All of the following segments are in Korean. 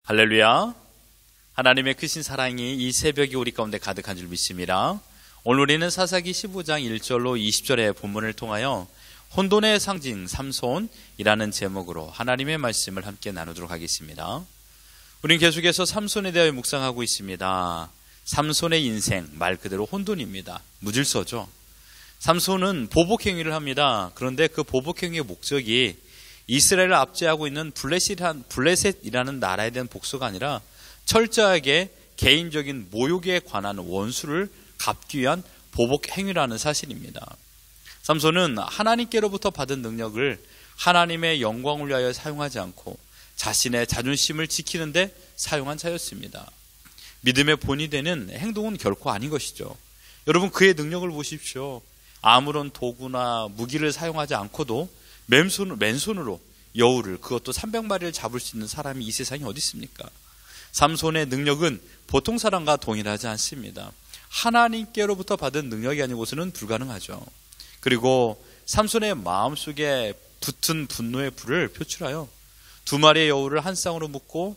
할렐루야. 하나님의 크신 사랑이 이 새벽이 우리 가운데 가득한 줄 믿습니다. 오늘 우리는 사사기 15장 1절로 20절의 본문을 통하여 혼돈의 상징 삼손이라는 제목으로 하나님의 말씀을 함께 나누도록 하겠습니다. 우린 계속해서 삼손에 대하여 묵상하고 있습니다. 삼손의 인생, 말 그대로 혼돈입니다. 무질서죠. 삼손은 보복행위를 합니다. 그런데 그 보복행위의 목적이 이스라엘을 압제하고 있는 블레셋이라는 나라에 대한 복수가 아니라 철저하게 개인적인 모욕에 관한 원수를 갚기 위한 보복 행위라는 사실입니다. 삼손은 하나님께로부터 받은 능력을 하나님의 영광을 위하여 사용하지 않고 자신의 자존심을 지키는데 사용한 자였습니다. 믿음의 본이 되는 행동은 결코 아닌 것이죠. 여러분, 그의 능력을 보십시오. 아무런 도구나 무기를 사용하지 않고도 맨손으로 여우를, 그것도 300마리를 잡을 수 있는 사람이 이 세상에 어디 있습니까? 삼손의 능력은 보통 사람과 동일하지 않습니다. 하나님께로부터 받은 능력이 아니고서는 불가능하죠. 그리고 삼손의 마음속에 붙은 분노의 불을 표출하여 2마리의 여우를 한 쌍으로 묶고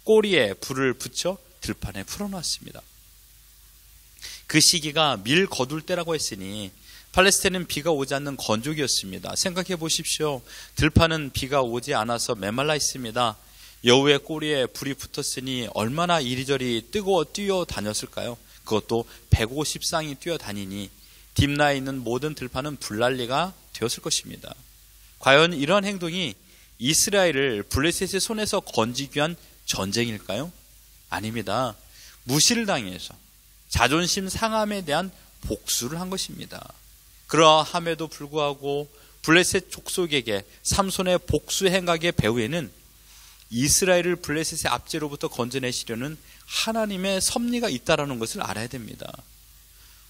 꼬리에 불을 붙여 들판에 풀어놨습니다. 그 시기가 밀 거둘 때라고 했으니 팔레스타인은 비가 오지 않는 건조기였습니다. 생각해 보십시오. 들판은 비가 오지 않아서 메말라 있습니다. 여우의 꼬리에 불이 붙었으니 얼마나 이리저리 뛰어 다녔을까요? 그것도 150쌍이 뛰어다니니 딥나에 있는 모든 들판은 불난리가 되었을 것입니다. 과연 이러한 행동이 이스라엘을 블레셋의 손에서 건지기 위한 전쟁일까요? 아닙니다. 무시를 당해서 자존심 상함에 대한 복수를 한 것입니다. 그러함에도 불구하고 블레셋 족속에게 삼손의 복수 행각의 배후에는 이스라엘을 블레셋의 압제로부터 건져내시려는 하나님의 섭리가 있다는 것을 알아야 됩니다.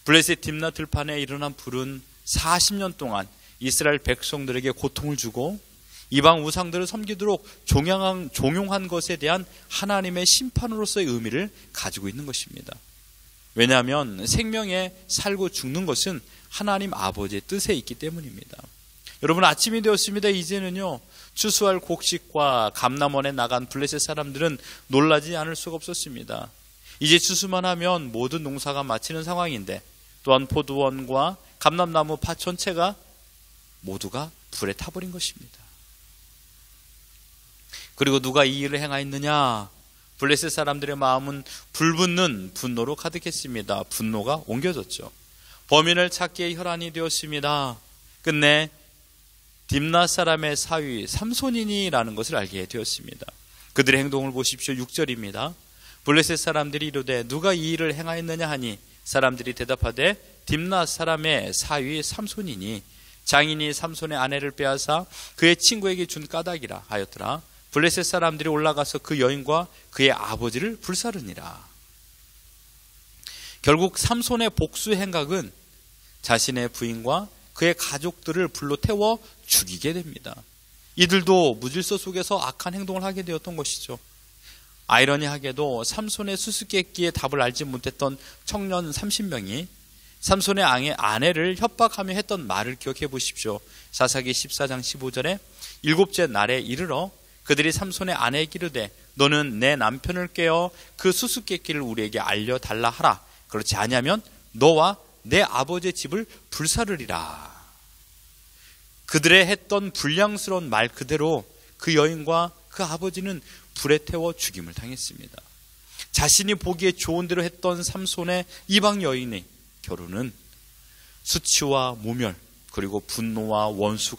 블레셋 딥나 들판에 일어난 불은 40년 동안 이스라엘 백성들에게 고통을 주고 이방 우상들을 섬기도록 종용한 것에 대한 하나님의 심판으로서의 의미를 가지고 있는 것입니다. 왜냐하면 생명에 살고 죽는 것은 하나님 아버지의 뜻에 있기 때문입니다. 여러분, 아침이 되었습니다. 이제는요, 추수할 곡식과 감람원에 나간 블레셋 사람들은 놀라지 않을 수가 없었습니다. 이제 추수만 하면 모든 농사가 마치는 상황인데 또한 포도원과 감람나무 밭 전체가 모두가 불에 타버린 것입니다. 그리고 누가 이 일을 행하였느냐? 블레셋 사람들의 마음은 불붙는 분노로 가득했습니다. 분노가 옮겨졌죠. 범인을 찾기에 혈안이 되었습니다. 끝내 딥나 사람의 사위 삼손이니라는 것을 알게 되었습니다. 그들의 행동을 보십시오. 6절입니다. 블레셋 사람들이 이르되 누가 이 일을 행하였느냐 하니 사람들이 대답하되 딥나 사람의 사위 삼손이니 장인이 삼손의 아내를 빼앗아 그의 친구에게 준 까닭이라 하였더라. 블레셋 사람들이 올라가서 그 여인과 그의 아버지를 불사르니라. 결국 삼손의 복수 행각은 자신의 부인과 그의 가족들을 불로 태워 죽이게 됩니다. 이들도 무질서 속에서 악한 행동을 하게 되었던 것이죠. 아이러니하게도 삼손의 수수께끼의 답을 알지 못했던 청년 30명이 삼손의 아내를 협박하며 했던 말을 기억해 보십시오. 사사기 14장 15절에 7째 날에 이르러 그들이 삼손의 아내에게 이르되 너는 내 남편을 깨어 그 수수께끼를 우리에게 알려달라 하라. 그렇지 아니하면 너와 내 아버지의 집을 불사르리라. 그들의 했던 불량스러운 말 그대로 그 여인과 그 아버지는 불에 태워 죽임을 당했습니다. 자신이 보기에 좋은 대로 했던 삼손의 이방 여인의 결혼은 수치와 모멸, 그리고 분노와 원수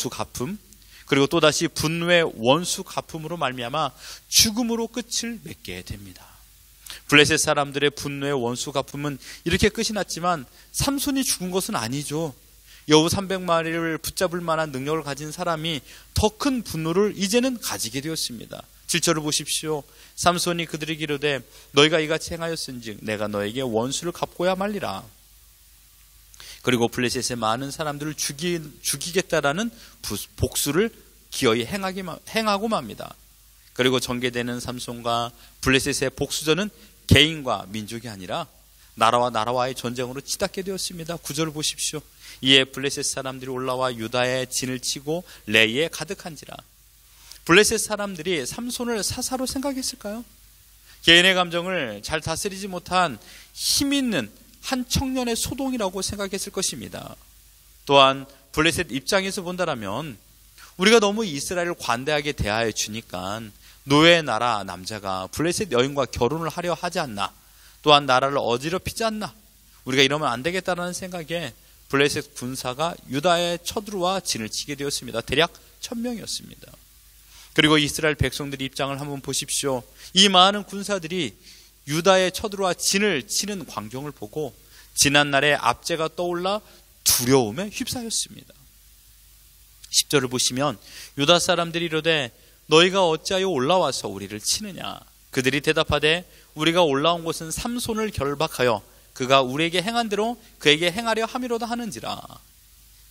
갚음, 그리고 또다시 분노의 원수 갚음으로 말미암아 죽음으로 끝을 맺게 됩니다. 블레셋 사람들의 분노의 원수 갚음은 이렇게 끝이 났지만 삼손이 죽은 것은 아니죠. 여우 300마리를 붙잡을 만한 능력을 가진 사람이 더 큰 분노를 이제는 가지게 되었습니다. 7절을 보십시오. 삼손이 그들에게 이르되 너희가 이같이 행하였은즉 내가 너에게 원수를 갚고야 말리라. 그리고 블레셋의 많은 사람들을 죽이겠다라는 복수를 기어이 행하고 맙니다. 그리고 전개되는 삼손과 블레셋의 복수전은 개인과 민족이 아니라 나라와 나라와의 전쟁으로 치닫게 되었습니다. 9절을 보십시오. 이에 블레셋 사람들이 올라와 유다의 진을 치고 레이에 가득한지라. 블레셋 사람들이 삼손을 사사로 생각했을까요? 개인의 감정을 잘 다스리지 못한 힘 있는 한 청년의 소동이라고 생각했을 것입니다. 또한 블레셋 입장에서 본다라면 우리가 너무 이스라엘을 관대하게 대하여 주니까 노예 나라 남자가 블레셋 여인과 결혼을 하려 하지 않나, 또한 나라를 어지럽히지 않나, 우리가 이러면 안 되겠다는 생각에 블레셋 군사가 유다에 쳐들어와 진을 치게 되었습니다. 대략 1000명이었습니다. 그리고 이스라엘 백성들의 입장을 한번 보십시오. 이 많은 군사들이 유다에 쳐들어와 진을 치는 광경을 보고 지난날의 압제가 떠올라 두려움에 휩싸였습니다. 10절을 보시면 유다 사람들이 이르되 너희가 어찌하여 올라와서 우리를 치느냐. 그들이 대답하되 우리가 올라온 곳은 삼손을 결박하여 그가 우리에게 행한 대로 그에게 행하려 함이로다 하는지라.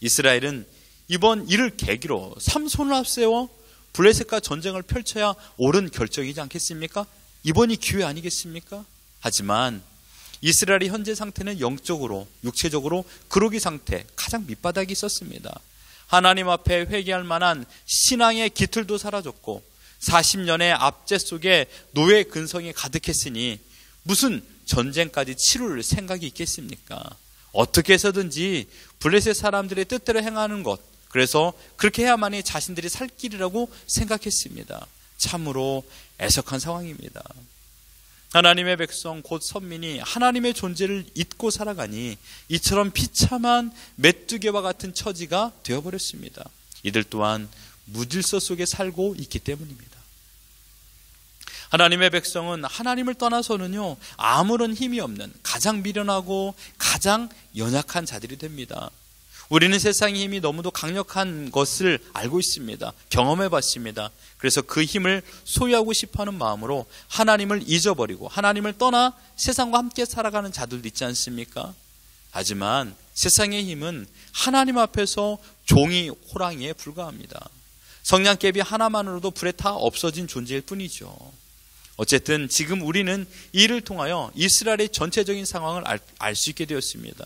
이스라엘은 이번 일을 계기로 삼손을 앞세워 블레셋과 전쟁을 펼쳐야 옳은 결정이지 않겠습니까? 이번이 기회 아니겠습니까? 하지만 이스라엘의 현재 상태는 영적으로, 육체적으로 그러기 상태, 가장 밑바닥이 있었습니다. 하나님 앞에 회개할 만한 신앙의 기틀도 사라졌고 40년의 압제 속에 노예 근성이 가득했으니 무슨 전쟁까지 치룰 생각이 있겠습니까? 어떻게 해서든지 블레셋 사람들의 뜻대로 행하는 것, 그래서 그렇게 해야만이 자신들이 살 길이라고 생각했습니다. 참으로 애석한 상황입니다. 하나님의 백성 곧 선민이 하나님의 존재를 잊고 살아가니 이처럼 비참한 메뚜기와 같은 처지가 되어버렸습니다. 이들 또한 무질서 속에 살고 있기 때문입니다. 하나님의 백성은 하나님을 떠나서는요, 아무런 힘이 없는 가장 미련하고 가장 연약한 자들이 됩니다. 우리는 세상의 힘이 너무도 강력한 것을 알고 있습니다. 경험해 봤습니다. 그래서 그 힘을 소유하고 싶어하는 마음으로 하나님을 잊어버리고 하나님을 떠나 세상과 함께 살아가는 자들도 있지 않습니까? 하지만 세상의 힘은 하나님 앞에서 종이 호랑이에 불과합니다. 성냥개비 하나만으로도 불에 타 없어진 존재일 뿐이죠. 어쨌든 지금 우리는 이를 통하여 이스라엘의 전체적인 상황을 알 수 있게 되었습니다.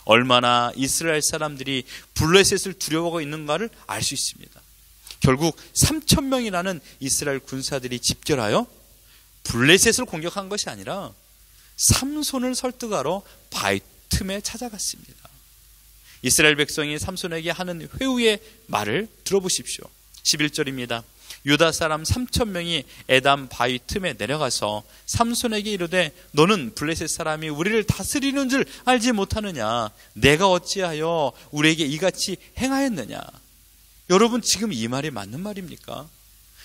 얼마나 이스라엘 사람들이 블레셋을 두려워하고 있는가를 알 수 있습니다. 결국 3000명이라는 이스라엘 군사들이 집결하여 블레셋을 공격한 것이 아니라 삼손을 설득하러 바위 틈에 찾아갔습니다. 이스라엘 백성이 삼손에게 하는 회유의 말을 들어보십시오. 11절입니다. 유다 사람 3000명이 에담 바위 틈에 내려가서 삼손에게 이르되 너는 블레셋 사람이 우리를 다스리는 줄 알지 못하느냐. 내가 어찌하여 우리에게 이같이 행하였느냐. 여러분, 지금 이 말이 맞는 말입니까?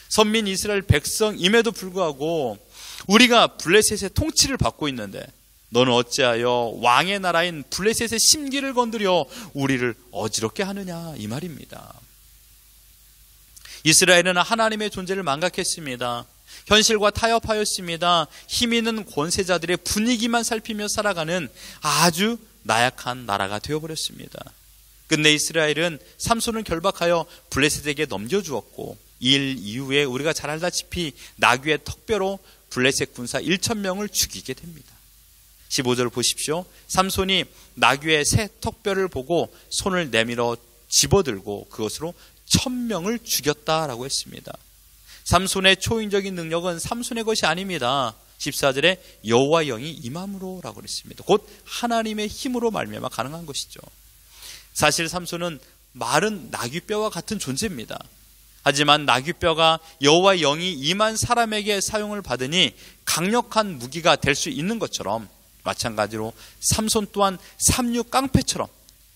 선민 이스라엘 백성임에도 불구하고 우리가 블레셋의 통치를 받고 있는데 너는 어찌하여 왕의 나라인 블레셋의 심기를 건드려 우리를 어지럽게 하느냐, 이 말입니다. 이스라엘은 하나님의 존재를 망각했습니다. 현실과 타협하였습니다. 힘 있는 권세자들의 분위기만 살피며 살아가는 아주 나약한 나라가 되어버렸습니다. 끝내 이스라엘은 삼손을 결박하여 블레셋에게 넘겨주었고 이 일 이후에 우리가 잘 알다시피 나귀의 턱뼈로 블레셋 군사 1000명을 죽이게 됩니다. 15절을 보십시오. 삼손이 나귀의 새 턱뼈를 보고 손을 내밀어 집어들고 그것으로 1000명을 죽였다라고 했습니다. 삼손의 초인적인 능력은 삼손의 것이 아닙니다. 14절에 여호와 영이 임함으로라고 그랬습니다. 곧 하나님의 힘으로 말미암아 가능한 것이죠. 사실 삼손은 마른 나귀뼈와 같은 존재입니다. 하지만 나귀뼈가 여호와 영이 임한 사람에게 사용을 받으니 강력한 무기가 될 수 있는 것처럼 마찬가지로 삼손 또한 삼육 깡패처럼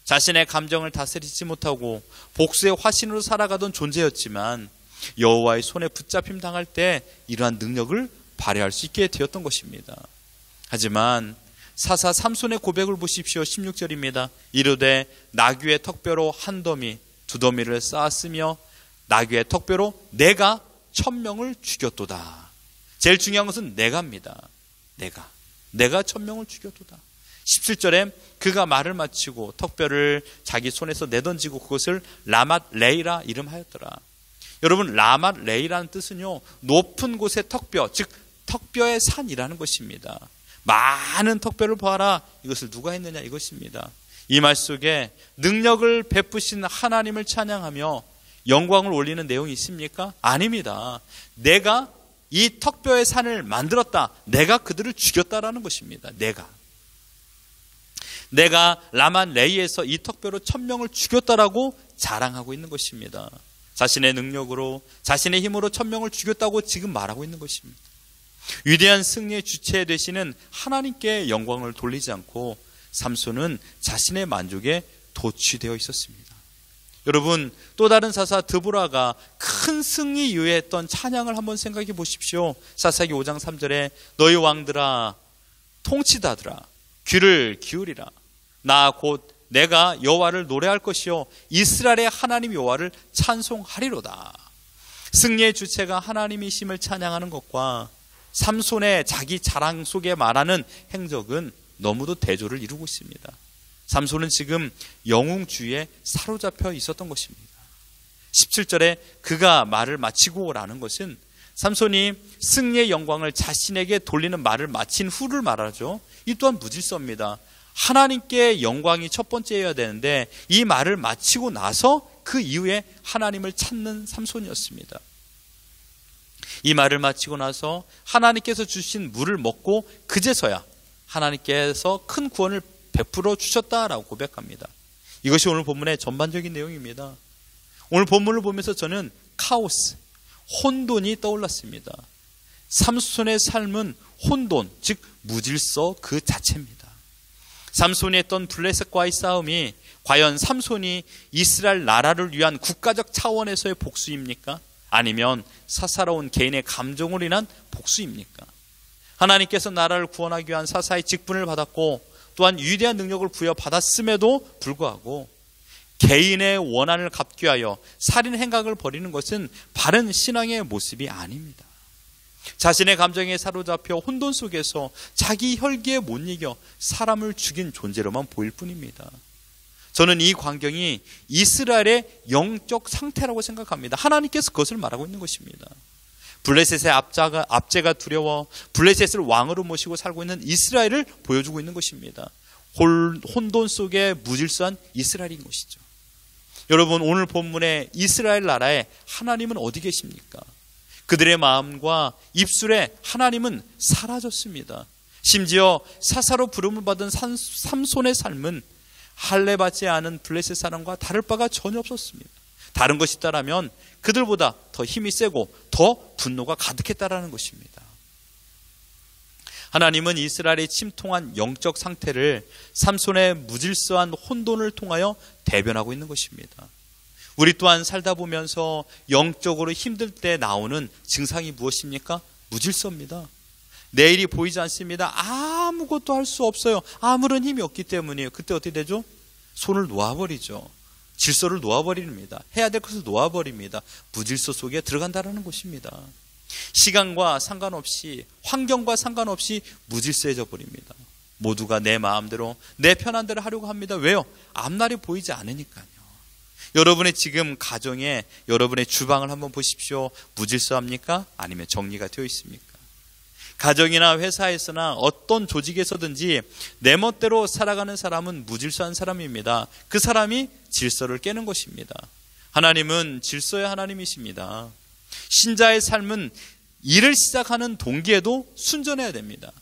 자신의 감정을 다스리지 못하고 복수의 화신으로 살아가던 존재였지만 여호와의 손에 붙잡힘 당할 때 이러한 능력을 발휘할 수 있게 되었던 것입니다. 하지만 사사 삼손의 고백을 보십시오. 16절입니다. 이르되 나귀의 턱뼈로 한 더미 두 더미를 쌓았으며 나귀의 턱뼈로 내가 1000명을 죽였도다. 제일 중요한 것은 내가입니다. 내가 1000명을 죽였도다. 17절에 그가 말을 마치고 턱뼈를 자기 손에서 내던지고 그것을 라맛 레이라 이름하였더라. 여러분, 라맛 레이라는 뜻은요, 높은 곳의 턱뼈, 즉 턱뼈의 산이라는 것입니다. 많은 턱뼈를 보아라. 이것을 누가 했느냐, 이것입니다. 이 말 속에 능력을 베푸신 하나님을 찬양하며 영광을 올리는 내용이 있습니까? 아닙니다. 내가 이 턱뼈의 산을 만들었다. 내가 그들을 죽였다라는 것입니다. 내가 라만 레이에서 이 턱뼈로 1000명을 죽였다라고 자랑하고 있는 것입니다. 자신의 능력으로, 자신의 힘으로 1000명을 죽였다고 지금 말하고 있는 것입니다. 위대한 승리의 주체 되시는 하나님께 영광을 돌리지 않고 삼손은 자신의 만족에 도취되어 있었습니다. 여러분, 또 다른 사사 드보라가 큰 승리 이후에 했던 찬양을 한번 생각해 보십시오. 사사기 5장 3절에 너희 왕들아 통치자들아 귀를 기울이라. 나 곧 내가 여호와를 노래할 것이요 이스라엘의 하나님 여호와를 찬송하리로다. 승리의 주체가 하나님이심을 찬양하는 것과 삼손의 자기 자랑 속에 말하는 행적은 너무도 대조를 이루고 있습니다. 삼손은 지금 영웅주의에 사로잡혀 있었던 것입니다. 17절에 그가 말을 마치고 라는 것은 삼손이 승리의 영광을 자신에게 돌리는 말을 마친 후를 말하죠. 이 또한 무질서입니다. 하나님께 영광이 첫 번째여야 되는데 이 말을 마치고 나서 그 이후에 하나님을 찾는 삼손이었습니다. 이 말을 마치고 나서 하나님께서 주신 물을 먹고 그제서야 하나님께서 큰 구원을 베풀어 주셨다라고 고백합니다. 이것이 오늘 본문의 전반적인 내용입니다. 오늘 본문을 보면서 저는 카오스, 혼돈이 떠올랐습니다. 삼손의 삶은 혼돈, 즉 무질서 그 자체입니다. 삼손이 했던 블레셋과의 싸움이 과연 삼손이 이스라엘 나라를 위한 국가적 차원에서의 복수입니까? 아니면 사사로운 개인의 감정으로 인한 복수입니까? 하나님께서 나라를 구원하기 위한 사사의 직분을 받았고 또한 위대한 능력을 부여받았음에도 불구하고 개인의 원한을 갚기 위하여 살인 행각을 벌이는 것은 바른 신앙의 모습이 아닙니다. 자신의 감정에 사로잡혀 혼돈 속에서 자기 혈기에 못 이겨 사람을 죽인 존재로만 보일 뿐입니다. 저는 이 광경이 이스라엘의 영적 상태라고 생각합니다. 하나님께서 그것을 말하고 있는 것입니다. 블레셋의 압제가 두려워 블레셋을 왕으로 모시고 살고 있는 이스라엘을 보여주고 있는 것입니다. 혼돈 속에 무질서한 이스라엘인 것이죠. 여러분, 오늘 본문의 이스라엘 나라에 하나님은 어디 계십니까? 그들의 마음과 입술에 하나님은 사라졌습니다. 심지어 사사로 부름을 받은 삼손의 삶은 할례받지 않은 블레셋 사람과 다를 바가 전혀 없었습니다. 다른 것이 있다라면 그들보다 더 힘이 세고 더 분노가 가득했다라는 것입니다. 하나님은 이스라엘의 침통한 영적 상태를 삼손의 무질서한 혼돈을 통하여 대변하고 있는 것입니다. 우리 또한 살다 보면서 영적으로 힘들 때 나오는 증상이 무엇입니까? 무질서입니다. 내일이 보이지 않습니다. 아무것도 할 수 없어요. 아무런 힘이 없기 때문이에요. 그때 어떻게 되죠? 손을 놓아버리죠. 질서를 놓아버립니다. 해야 될 것을 놓아버립니다. 무질서 속에 들어간다는 것입니다. 시간과 상관없이, 환경과 상관없이 무질서해져 버립니다. 모두가 내 마음대로, 내 편한 대로 하려고 합니다. 왜요? 앞날이 보이지 않으니까요. 여러분의 지금 가정에, 여러분의 주방을 한번 보십시오. 무질서합니까? 아니면 정리가 되어 있습니까? 가정이나 회사에서나 어떤 조직에서든지 내 멋대로 살아가는 사람은 무질서한 사람입니다. 그 사람이 질서를 깨는 것입니다. 하나님은 질서의 하나님이십니다. 신자의 삶은 일을 시작하는 동기에도 순전해야 됩니다.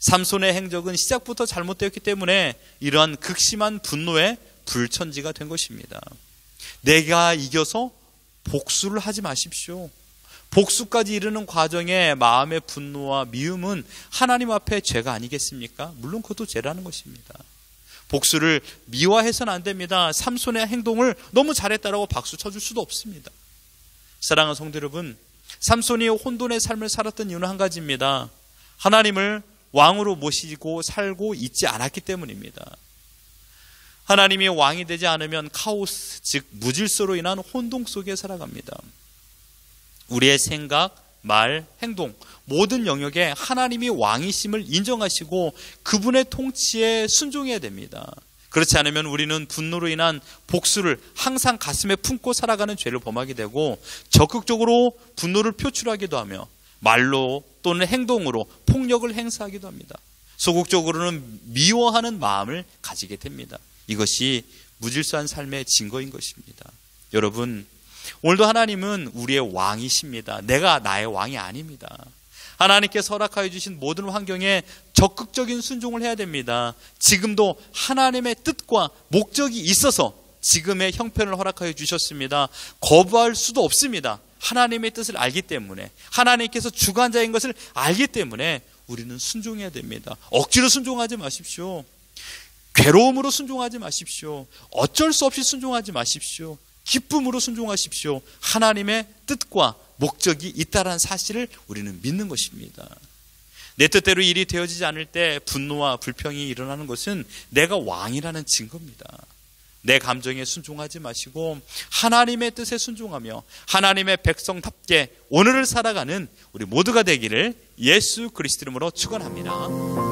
삼손의 행적은 시작부터 잘못되었기 때문에 이러한 극심한 분노의 불천지가 된 것입니다. 내가 이겨서 복수를 하지 마십시오. 복수까지 이르는 과정에 마음의 분노와 미움은 하나님 앞에 죄가 아니겠습니까? 물론 그것도 죄라는 것입니다. 복수를 미화해서는 안 됩니다. 삼손의 행동을 너무 잘했다라고 박수 쳐줄 수도 없습니다. 사랑하는 성도 여러분, 삼손이 혼돈의 삶을 살았던 이유는 한 가지입니다. 하나님을 왕으로 모시고 살고 있지 않았기 때문입니다. 하나님이 왕이 되지 않으면 카오스, 즉 무질서로 인한 혼동 속에 살아갑니다. 우리의 생각, 말, 행동 모든 영역에 하나님이 왕이심을 인정하시고 그분의 통치에 순종해야 됩니다. 그렇지 않으면 우리는 분노로 인한 복수를 항상 가슴에 품고 살아가는 죄를 범하게 되고 적극적으로 분노를 표출하기도 하며 말로 또는 행동으로 폭력을 행사하기도 합니다. 소극적으로는 미워하는 마음을 가지게 됩니다. 이것이 무질서한 삶의 증거인 것입니다. 여러분, 오늘도 하나님은 우리의 왕이십니다. 내가 나의 왕이 아닙니다. 하나님께서 허락하여 주신 모든 환경에 적극적인 순종을 해야 됩니다. 지금도 하나님의 뜻과 목적이 있어서 지금의 형편을 허락하여 주셨습니다. 거부할 수도 없습니다. 하나님의 뜻을 알기 때문에, 하나님께서 주관자인 것을 알기 때문에 우리는 순종해야 됩니다. 억지로 순종하지 마십시오. 괴로움으로 순종하지 마십시오. 어쩔 수 없이 순종하지 마십시오. 기쁨으로 순종하십시오. 하나님의 뜻과 목적이 있다는 사실을 우리는 믿는 것입니다. 내 뜻대로 일이 되어지지 않을 때 분노와 불평이 일어나는 것은 내가 왕이라는 증거입니다. 내 감정에 순종하지 마시고 하나님의 뜻에 순종하며 하나님의 백성답게 오늘을 살아가는 우리 모두가 되기를 예수 그리스도 이름으로 축원합니다.